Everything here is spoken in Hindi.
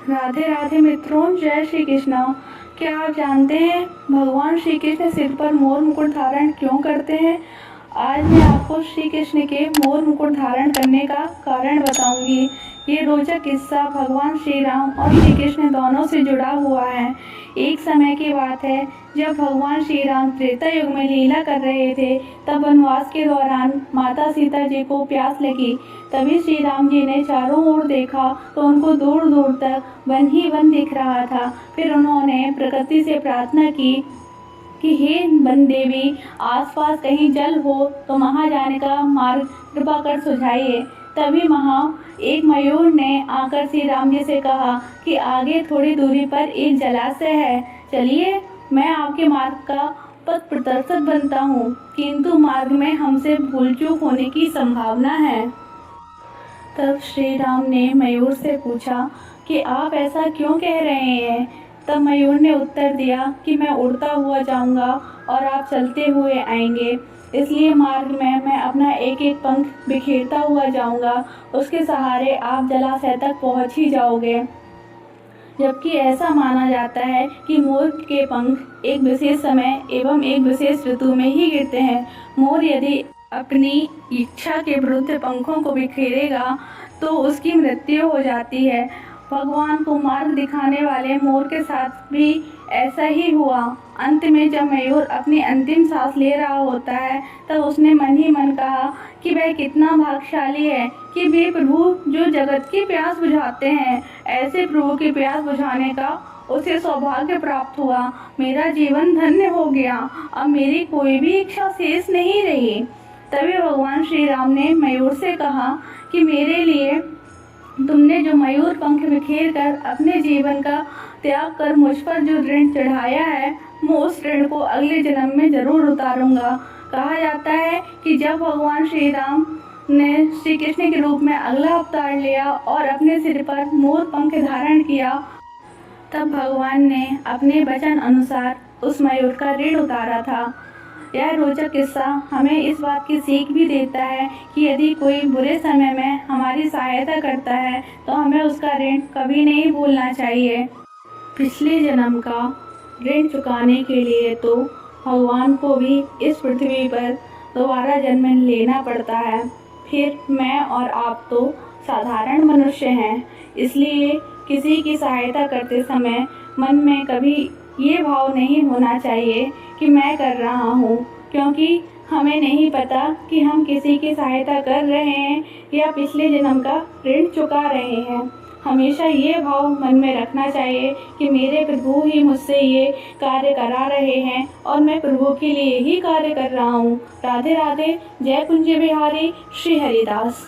राधे राधे मित्रों, जय श्री कृष्ण। क्या आप जानते हैं भगवान श्री कृष्ण सिर पर मोर मुकुट धारण क्यों करते हैं? आज मैं आपको श्री कृष्ण के मोर मुकुट धारण करने का कारण बताऊंगी। ये रोचक किस्सा भगवान श्री राम और श्री कृष्ण दोनों से जुड़ा हुआ है। एक समय की बात है जब भगवान श्री राम त्रेता युग में लीला कर रहे थे, तब वनवास के दौरान माता सीता जी को प्यास लगी। तभी श्री राम जी ने चारों ओर देखा तो उनको दूर दूर तक वन ही वन दिख रहा था। फिर उन्होंने प्रकृति से प्रार्थना की कि हे वन देवी, आसपास कहीं जल हो तो वहाँ जाने का मार्ग कृपा कर सुझाइए। तभी वहाँ एक मयूर ने आकर श्री राम जी से कहा कि आगे थोड़ी दूरी पर एक जलाशय है, चलिए मैं आपके मार्ग का पथ प्रदर्शक बनता हूँ, किंतु मार्ग में हमसे भूल चूक होने की संभावना है। तब श्री राम ने मयूर से पूछा कि आप ऐसा क्यों कह रहे हैं? तब मयूर ने उत्तर दिया कि मैं उड़ता हुआ जाऊंगा और आप चलते हुए आएंगे, इसलिए मार्ग में मैं अपना एक एक पंख बिखेरता हुआ जाऊंगा। उसके सहारे आप जलाशय तक पहुंच ही जाओगे। जबकि ऐसा माना जाता है कि मोर के पंख एक विशेष समय एवं एक विशेष ऋतु में ही गिरते हैं। मोर यदि अपनी इच्छा के विरुद्ध पंखों को बिखेरेगा तो उसकी मृत्यु हो जाती है। भगवान को मार्ग दिखाने वाले मोर के साथ भी ऐसा ही हुआ। अंत में जब मयूर अपनी अंतिम सांस ले रहा होता है, तब उसने मन ही मन कहा कि वह कितना भाग्यशाली है कि वे प्रभु जो जगत की प्यास बुझाते हैं, ऐसे प्रभु की प्यास बुझाने का उसे सौभाग्य प्राप्त हुआ। मेरा जीवन धन्य हो गया, अब मेरी कोई भी इच्छा शेष नहीं रही। तभी भगवान श्री राम ने मयूर से कहा कि मेरे लिए तुमने जो मयूर पंख बिखेर कर अपने जीवन का त्याग कर मुझ पर जो ऋण चढ़ाया है, मैं उस ऋण को अगले जन्म में जरूर उतारूंगा। कहा जाता है कि जब भगवान श्री राम ने श्री कृष्ण के रूप में अगला अवतार लिया और अपने सिर पर मोर पंख धारण किया, तब भगवान ने अपने वचन अनुसार उस मयूर का ऋण उतारा था। यह रोचक किस्सा हमें इस बात की सीख भी देता है कि यदि कोई बुरे समय में हमारी सहायता करता है तो हमें उसका ऋण कभी नहीं भूलना चाहिए। पिछले जन्म का ऋण चुकाने के लिए तो भगवान को भी इस पृथ्वी पर दोबारा जन्म लेना पड़ता है। फिर मैं और आप तो साधारण मनुष्य हैं, इसलिए किसी की सहायता करते समय मन में कभी ये भाव नहीं होना चाहिए कि मैं कर रहा हूँ, क्योंकि हमें नहीं पता कि हम किसी की सहायता कर रहे हैं या पिछले जन्म का ऋण चुका रहे हैं। हमेशा ये भाव मन में रखना चाहिए कि मेरे प्रभु ही मुझसे ये कार्य करा रहे हैं और मैं प्रभु के लिए ही कार्य कर रहा हूँ। राधे राधे। जय कुंज बिहारी श्री हरिदास।